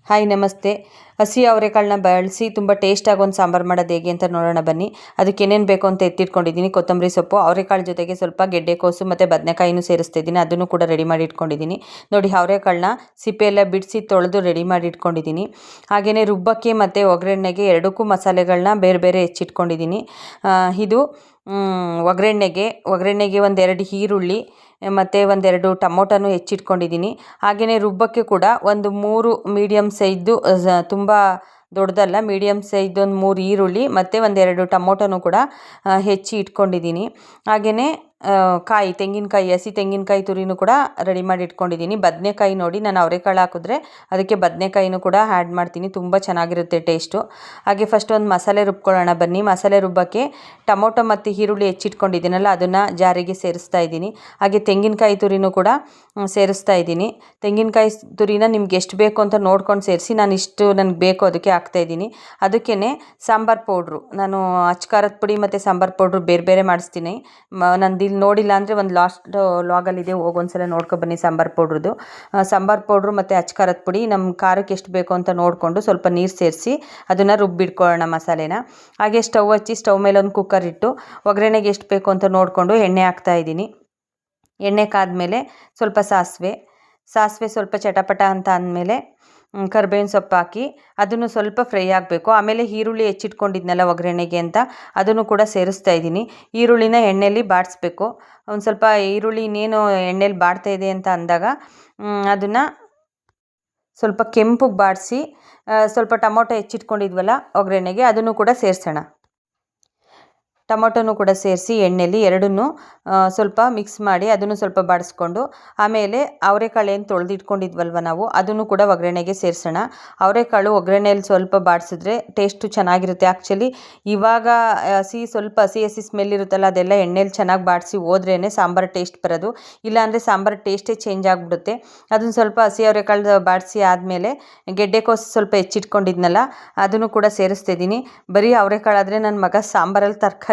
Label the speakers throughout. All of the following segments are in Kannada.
Speaker 1: ಹಾಯ್ ನಮಸ್ತೆ. ಹಸಿ ಅವರೆಕಾಳನ್ನ ಬಳಸಿ ತುಂಬ ಟೇಸ್ಟಾಗಿ ಒಂದು ಸಾಂಬಾರು ಮಾಡೋದು ಹೇಗೆ ಅಂತ ನೋಡೋಣ ಬನ್ನಿ. ಅದಕ್ಕೆ ಏನೇನು ಬೇಕು ಅಂತ ಎತ್ತಿಟ್ಕೊಂಡಿದ್ದೀನಿ. ಕೊತ್ತಂಬರಿ ಸೊಪ್ಪು, ಅವರೆಕಾಳು ಜೊತೆಗೆ ಸ್ವಲ್ಪ ಗೆಡ್ಡೆಕೋಸು ಮತ್ತು ಬದನೆಕಾಯಿನೂ ಸೇರಿಸ್ತಿದ್ದೀನಿ. ಅದನ್ನು ಕೂಡ ರೆಡಿ ಮಾಡಿ ಇಟ್ಕೊಂಡಿದ್ದೀನಿ. ನೋಡಿ, ಅವರೆಕಾಳನ್ನ ಸಿಪ್ಪೆ ಎಲ್ಲ ಬಿಡಿಸಿ ತೊಳೆದು ರೆಡಿ ಮಾಡಿ ಇಟ್ಕೊಂಡಿದ್ದೀನಿ. ಹಾಗೆಯೇ ರುಬ್ಬಕ್ಕೆ ಮತ್ತು ಒಗ್ಗರಣೆಗೆ ಎರಡಕ್ಕೂ ಮಸಾಲೆಗಳನ್ನ ಬೇರೆ ಬೇರೆ ಹೆಚ್ಚಿಟ್ಕೊಂಡಿದ್ದೀನಿ. ಇದು ಒಗ್ಗರಣೆಗೆ ಒಂದೆರಡು ಈರುಳ್ಳಿ ಮತ್ತು ಒಂದೆರಡು ಟೊಮೊಟೊನೂ ಹೆಚ್ಚಿಟ್ಕೊಂಡಿದ್ದೀನಿ. ಹಾಗೆಯೇ ರುಬ್ಬಕ್ಕೆ ಕೂಡ ಒಂದು 3 ಮೀಡಿಯಮ್ ಸೈಜ್ದು, ತುಂಬ ದೊಡ್ಡದಲ್ಲ, ಮೀಡಿಯಮ್ ಸೈಜ್ದು ಒಂದು 3 ಈರುಳ್ಳಿ ಮತ್ತು ಒಂದೆರಡು ಟೊಮೊಟೊನೂ ಕೂಡ ಹೆಚ್ಚಿ ಇಟ್ಕೊಂಡಿದ್ದೀನಿ. ಹಾಗೆಯೇ ತೆಂಗಿನಕಾಯಿ, ಹಸಿ ತೆಂಗಿನಕಾಯಿ ತುರಿನೂ ಕೂಡ ರೆಡಿ ಮಾಡಿ ಇಟ್ಕೊಂಡಿದ್ದೀನಿ. ಬದನೆಕಾಯಿ ನೋಡಿ, ನಾನು ಅವರೆಕಾಳು ಹಾಕಿದ್ರೆ ಅದಕ್ಕೆ ಬದನೆಕಾಯಿನೂ ಕೂಡ ಆ್ಯಡ್ ಮಾಡ್ತೀನಿ, ತುಂಬ ಚೆನ್ನಾಗಿರುತ್ತೆ ಟೇಸ್ಟು. ಹಾಗೆ ಫಸ್ಟ್ ಒಂದು ಮಸಾಲೆ ರುಬ್ಕೊಳ್ಳೋಣ ಬನ್ನಿ. ಮಸಾಲೆ ರುಬ್ಬಕ್ಕೆ ಟೊಮೊಟೊ ಮತ್ತು ಈರುಳ್ಳಿ ಹೆಚ್ಚಿಟ್ಕೊಂಡಿದ್ದೀನಲ್ಲ, ಅದನ್ನು ಜಾರಿಗೆ ಸೇರಿಸ್ತಾ ಇದ್ದೀನಿ. ಹಾಗೆ ತೆಂಗಿನಕಾಯಿ ತುರಿನೂ ಕೂಡ ಸೇರಿಸ್ತಾ ಇದ್ದೀನಿ. ತೆಂಗಿನಕಾಯಿ ತುರಿನ ನಿಮ್ಗೆ ಎಷ್ಟು ಬೇಕು ಅಂತ ನೋಡ್ಕೊಂಡು ಸೇರಿಸಿ. ನಾನು ಇಷ್ಟು ನನಗೆ ಬೇಕು ಅದಕ್ಕೆ ಹಾಕ್ತಾಯಿದ್ದೀನಿ. ಅದಕ್ಕೇ ಸಾಂಬಾರು ಪೌಡ್ರು, ನಾನು ಅಚ್ಕಾರದ ಪುಡಿ ಮತ್ತು ಸಾಂಬಾರು ಪೌಡ್ರು ಬೇರೆ ಬೇರೆ ಮಾಡಿಸ್ತೀನಿ. ನಂದು ಇಲ್ಲಿ ನೋಡಿಲ್ಲ ಅಂದರೆ ಒಂದು ಲಾಸ್ಟ್ ಲಾಗಲ್ಲಿದೆ, ಹೋಗಿ ಒಂದ್ಸಲ ನೋಡ್ಕೊಬನ್ನಿ ಸಾಂಬಾರು ಪೌಡ್ರದ್ದು. ಸಾಂಬಾರು ಪೌಡ್ರು ಮತ್ತು ಅಚ್ಕಾರದ ಪುಡಿ ನಮ್ಮ ಖಾರಕ್ಕೆ ಎಷ್ಟು ಬೇಕು ಅಂತ ನೋಡಿಕೊಂಡು ಸ್ವಲ್ಪ ನೀರು ಸೇರಿಸಿ ಅದನ್ನು ರುಬ್ಬಿಟ್ಕೊಳ್ಳೋಣ ಮಸಾಲೆನ. ಹಾಗೆ ಸ್ಟವ್ ಹಚ್ಚಿ ಸ್ಟವ್ ಮೇಲೆ ಒಂದು ಕುಕ್ಕರ್ ಇಟ್ಟು ಒಗ್ಗರಣೆಗೆ ಎಷ್ಟು ಬೇಕು ಅಂತ ನೋಡಿಕೊಂಡು ಎಣ್ಣೆ ಹಾಕ್ತಾಯಿದ್ದೀನಿ. ಎಣ್ಣೆ ಕಾದ್ಮೇಲೆ ಸ್ವಲ್ಪ ಸಾಸಿವೆ ಸ್ವಲ್ಪ ಚಟಪಟ ಅಂತ ಅಂದಮೇಲೆ ಕರಿಬೇವಿನ ಸೊಪ್ಪು ಹಾಕಿ ಅದನ್ನು ಸ್ವಲ್ಪ ಫ್ರೈ ಆಗಬೇಕು. ಆಮೇಲೆ ಈರುಳ್ಳಿ ಹೆಚ್ಚಿಟ್ಕೊಂಡಿದ್ನಲ್ಲ ಒಗ್ಗರಣೆಗೆ ಅಂತ, ಅದನ್ನು ಕೂಡ ಸೇರಿಸ್ತಾ ಇದ್ದೀನಿ. ಈರುಳ್ಳಿನ ಎಣ್ಣೆಯಲ್ಲಿ ಬಾಡಿಸ್ಬೇಕು. ಒಂದು ಸ್ವಲ್ಪ ಈರುಳ್ಳಿ ಇನ್ನೇನು ಎಣ್ಣೆಲಿ ಬಾಡ್ತಾ ಇದೆ ಅಂತ ಅಂದಾಗ ಅದನ್ನು ಸ್ವಲ್ಪ ಕೆಂಪಗೆ ಬಾಡಿಸಿ ಸ್ವಲ್ಪ ಟೊಮೊಟೊ ಹೆಚ್ಚಿಟ್ಕೊಂಡಿದ್ವಲ್ಲ ಒಗ್ಗರಣೆಗೆ, ಅದನ್ನು ಕೂಡ ಸೇರಿಸೋಣ. ಟೊಮೊಟೊನೂ ಕೂಡ ಸೇರಿಸಿ ಎಣ್ಣೆಯಲ್ಲಿ ಎರಡನ್ನೂ ಸ್ವಲ್ಪ ಮಿಕ್ಸ್ ಮಾಡಿ ಅದನ್ನು ಸ್ವಲ್ಪ ಬಾಡಿಸ್ಕೊಂಡು, ಆಮೇಲೆ ಅವರೆಕಾಳು ಏನು ತೊಳೆದಿಟ್ಕೊಂಡಿದ್ವಲ್ವ ನಾವು, ಅದನ್ನು ಕೂಡ ಒಗ್ಗರಣೆಗೆ ಸೇರಿಸೋಣ. ಅವರೆಕಾಳು ಒಗ್ಗರಣೆಯಲ್ಲಿ ಸ್ವಲ್ಪ ಬಾಡಿಸಿದ್ರೆ ಟೇಸ್ಟು ಚೆನ್ನಾಗಿರುತ್ತೆ. ಆ್ಯಕ್ಚುಲಿ ಇವಾಗ ಸ್ವಲ್ಪ ಹಸಿ ಸ್ಮೆಲ್ ಇರುತ್ತಲ್ಲ, ಅದೆಲ್ಲ ಎಣ್ಣೆಲಿ ಚೆನ್ನಾಗಿ ಬಾಡಿಸಿ ಹೋದ್ರೇ ಸಾಂಬಾರು ಟೇಸ್ಟ್ ಬರೋದು. ಇಲ್ಲಾಂದರೆ ಸಾಂಬಾರು ಟೇಸ್ಟೇ ಚೇಂಜ್ ಆಗಿಬಿಡುತ್ತೆ. ಅದನ್ನು ಸ್ವಲ್ಪ ಹಸಿ ಅವರೆಕಾಳು ಬಾಡಿಸಿ ಆದಮೇಲೆ ಗೆಡ್ಡೆಕೋಸು ಸ್ವಲ್ಪ ಹೆಚ್ಚಿಟ್ಕೊಂಡಿದ್ನಲ್ಲ, ಅದನ್ನು ಕೂಡ ಸೇರಿಸ್ತಿದ್ದೀನಿ. ಬರೀ ಅವರೆಕಾಳಾದರೆ ನನ್ನ ಮಗ ಸಾಂಬಾರಲ್ಲಿ ತರಕಾರಿನ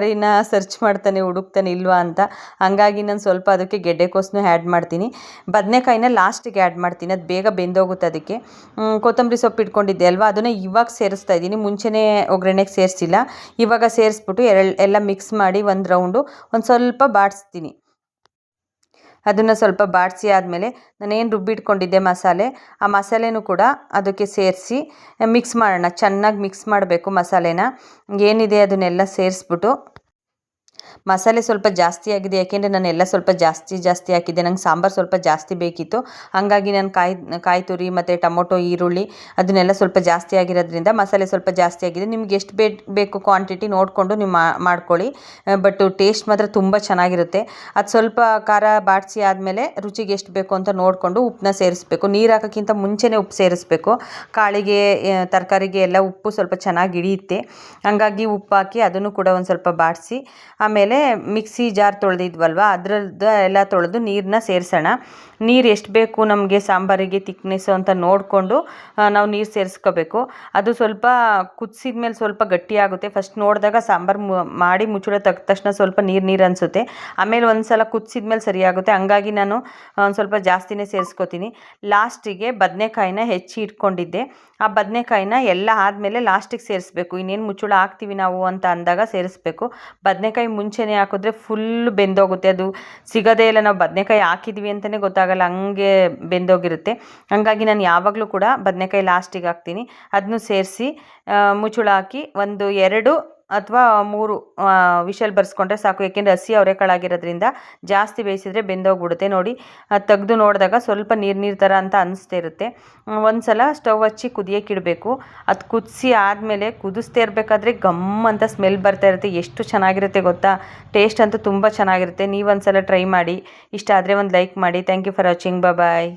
Speaker 1: ಸರ್ಚ್ ಮಾಡ್ತಾನೆ, ಹುಡುಕ್ತಾನೆ ಇಲ್ವಾ ಅಂತ. ಹಂಗಾಗಿ ನಾನು ಸ್ವಲ್ಪ ಅದಕ್ಕೆ ಗೆಡ್ಡೆಕೋಸನ್ನು ಆ್ಯಡ್ ಮಾಡ್ತೀನಿ. ಬದನೆಕಾಯಿನ ಲಾಸ್ಟಿಗೆ ಆ್ಯಡ್ ಮಾಡ್ತೀನಿ, ಅದು ಬೇಗ ಬೆಂದೋಗುತ್ತೆ. ಅದಕ್ಕೆ ಕೊತ್ತಂಬರಿ ಸೊಪ್ಪು ಇಟ್ಕೊಂಡಿದ್ದೆ ಅಲ್ವಾ, ಅದನ್ನು ಇವಾಗ ಸೇರಿಸ್ತಾ ಇದ್ದೀನಿ. ಮುಂಚೆನೇ ಒಗ್ಗರಣೆಗೆ ಸೇರಿಸಿಲ್ಲ, ಇವಾಗ ಸೇರಿಸ್ಬಿಟ್ಟು ಎಲ್ಲ ಮಿಕ್ಸ್ ಮಾಡಿ ಒಂದು ರೌಂಡು ಒಂದು ಸ್ವಲ್ಪ ಬಾಡಿಸ್ತೀನಿ. ಅದನ್ನು ಸ್ವಲ್ಪ ಬಾಡಿಸಿ ಆದಮೇಲೆ ನಾನೇನು ರುಬ್ಬಿಟ್ಕೊಂಡಿದ್ದೆ ಮಸಾಲೆ, ಆ ಮಸಾಲೆನೂ ಕೂಡ ಅದಕ್ಕೆ ಸೇರಿಸಿ ಮಿಕ್ಸ್ ಮಾಡೋಣ. ಚೆನ್ನಾಗಿ ಮಿಕ್ಸ್ ಮಾಡಬೇಕು ಮಸಾಲೆನ. ಏನಿದೆ ಅದನ್ನೆಲ್ಲ ಸೇರಿಸ್ಬಿಟ್ಟು, ಮಸಾಲೆ ಸ್ವಲ್ಪ ಜಾಸ್ತಿ ಆಗಿದೆ, ಯಾಕೆಂದರೆ ನಾನು ಎಲ್ಲ ಸ್ವಲ್ಪ ಜಾಸ್ತಿ ಹಾಕಿದ್ದೆ. ನಂಗೆ ಸಾಂಬಾರು ಸ್ವಲ್ಪ ಜಾಸ್ತಿ ಬೇಕಿತ್ತು. ಹಾಗಾಗಿ ನಾನು ಕಾಯಿ ತುರಿ ಮತ್ತು ಟೊಮೊಟೊ, ಈರುಳ್ಳಿ ಅದನ್ನೆಲ್ಲ ಸ್ವಲ್ಪ ಜಾಸ್ತಿ ಆಗಿರೋದ್ರಿಂದ ಮಸಾಲೆ ಸ್ವಲ್ಪ ಜಾಸ್ತಿ ಆಗಿದೆ. ನಿಮ್ಗೆ ಎಷ್ಟು ಬೇಕು ಕ್ವಾಂಟಿಟಿ ನೋಡಿಕೊಂಡು ನೀವು ಮಾಡ್ಕೊಳ್ಳಿ. ಬಟ್ ಟೇಸ್ಟ್ ಮಾತ್ರ ತುಂಬ ಚೆನ್ನಾಗಿರುತ್ತೆ. ಅದು ಸ್ವಲ್ಪ ಖಾರ ಬಾಡಿಸಿ ಆದಮೇಲೆ ರುಚಿಗೆ ಎಷ್ಟು ಬೇಕು ಅಂತ ನೋಡಿಕೊಂಡು ಉಪ್ಪನ್ನ ಸೇರಿಸ್ಬೇಕು. ನೀರು ಹಾಕೋಕ್ಕಿಂತ ಮುಂಚೆನೇ ಉಪ್ಪು ಸೇರಿಸ್ಬೇಕು. ಕಾಳಿಗೆ, ತರಕಾರಿಗೆ ಎಲ್ಲ ಉಪ್ಪು ಸ್ವಲ್ಪ ಚೆನ್ನಾಗಿ ಹಿಡಿಯುತ್ತೆ. ಹಾಗಾಗಿ ಉಪ್ಪು ಹಾಕಿ ಅದನ್ನು ಕೂಡ ಒಂದು ಸ್ವಲ್ಪ ಬಾಡಿಸಿ, ಆಮೇಲೆ ಮಿಕ್ಸಿ ಜಾರ್ ತೊಳೆದಿದ್ವಲ್ವ, ಅದರದ್ದು ಎಲ್ಲ ತೊಳೆದು ನೀರನ್ನ ಸೇರಿಸೋಣ. ನೀರು ಎಷ್ಟು ಬೇಕು ನಮಗೆ ಸಾಂಬಾರಿಗೆ ತಿಕ್ನೆಸ್ಸು ಅಂತ ನೋಡಿಕೊಂಡು ನಾವು ನೀರು ಸೇರಿಸ್ಕೋಬೇಕು. ಅದು ಸ್ವಲ್ಪ ಕುದಿಸಿದ ಮೇಲೆ ಸ್ವಲ್ಪ ಗಟ್ಟಿಯಾಗುತ್ತೆ. ಫಸ್ಟ್ ನೋಡಿದಾಗ ಸಾಂಬಾರು ಮಾಡಿ ಮುಚ್ಚಳ ತೆಗೆದ ತಕ್ಷಣ ಸ್ವಲ್ಪ ನೀರು ಅನಿಸುತ್ತೆ. ಆಮೇಲೆ ಒಂದು ಸಲ ಕುದಿಸಿದ ಮೇಲೆ ಸರಿಯಾಗುತ್ತೆ. ಹಂಗಾಗಿ ನಾನು ಒಂದು ಸ್ವಲ್ಪ ಜಾಸ್ತಿನೇ ಸೇರಿಸ್ಕೋತೀನಿ. ಲಾಸ್ಟಿಗೆ ಬದನೆಕಾಯಿನ ಹೆಚ್ಚಿ ಇಟ್ಕೊಂಡಿದ್ದೆ, ಆ ಬದನೆಕಾಯಿನ ಎಲ್ಲ ಆದಮೇಲೆ ಲಾಸ್ಟಿಗೆ ಸೇರಿಸ್ಬೇಕು. ಇನ್ನೇನು ಮುಚ್ಚಳ ಹಾಕ್ತೀವಿ ನಾವು ಅಂತ ಅಂದಾಗ ಸೇರಿಸ್ಬೇಕು. ಬದನೆಕಾಯಿ ಮುಂಚೆನೇ ಹಾಕಿದ್ರೆ ಫುಲ್ ಬೆಂದೋಗುತ್ತೆ, ಅದು ಸಿಗೋದೇ ಇಲ್ಲ. ನಾವು ಬದನೆಕಾಯಿ ಹಾಕಿದ್ವಿ ಅಂತಲೇ ಗೊತ್ತಾಗಲ್ಲ, ಹಂಗೆ ಬೆಂದೋಗಿರುತ್ತೆ. ಹಾಗಾಗಿ ನಾನು ಯಾವಾಗಲೂ ಕೂಡ ಬದನೆಕಾಯಿ ಲಾಸ್ಟಿಗೆ ಹಾಕ್ತೀನಿ. ಅದನ್ನು ಸೇರಿಸಿ ಮುಚ್ಚಳ ಹಾಕಿ ಒಂದು 2 ಅಥವಾ 3 ವಿಷಲ್ ಬರ್ಸ್ಕೊಂಡ್ರೆ ಸಾಕು. ಏಕೆಂದರೆ ಹಸಿ ಅವರೆಕಾಳಾಗಿರೋದ್ರಿಂದ ಜಾಸ್ತಿ ಬೇಯಿಸಿದ್ರೆ ಬೆಂದೋಗ್ಬಿಡುತ್ತೆ. ನೋಡಿ, ತೆಗೆದು ನೋಡಿದಾಗ ಸ್ವಲ್ಪ ನೀರು ಥರ ಅಂತ ಅನಿಸ್ತಾ ಇರುತ್ತೆ. ಒಂದು ಸಲ ಸ್ಟವ್ ಹಚ್ಚಿ ಕುದಿಯೋಕ್ಕಿಡಬೇಕು. ಅದು ಕುದಿಸಿ ಆದಮೇಲೆ ಕುದಿಸ್ತಾ ಇರಬೇಕಾದ್ರೆ ಗಮ್ ಅಂತ ಸ್ಮೆಲ್ ಬರ್ತಾ ಇರುತ್ತೆ. ಎಷ್ಟು ಚೆನ್ನಾಗಿರುತ್ತೆ ಗೊತ್ತಾ, ಟೇಸ್ಟ್ ಅಂತೂ ತುಂಬ ಚೆನ್ನಾಗಿರುತ್ತೆ. ನೀವು ಒಂದು ಸಲ ಟ್ರೈ ಮಾಡಿ. ಇಷ್ಟ ಆದರೆ ಒಂದು ಲೈಕ್ ಮಾಡಿ. Thank you for watching. Bye.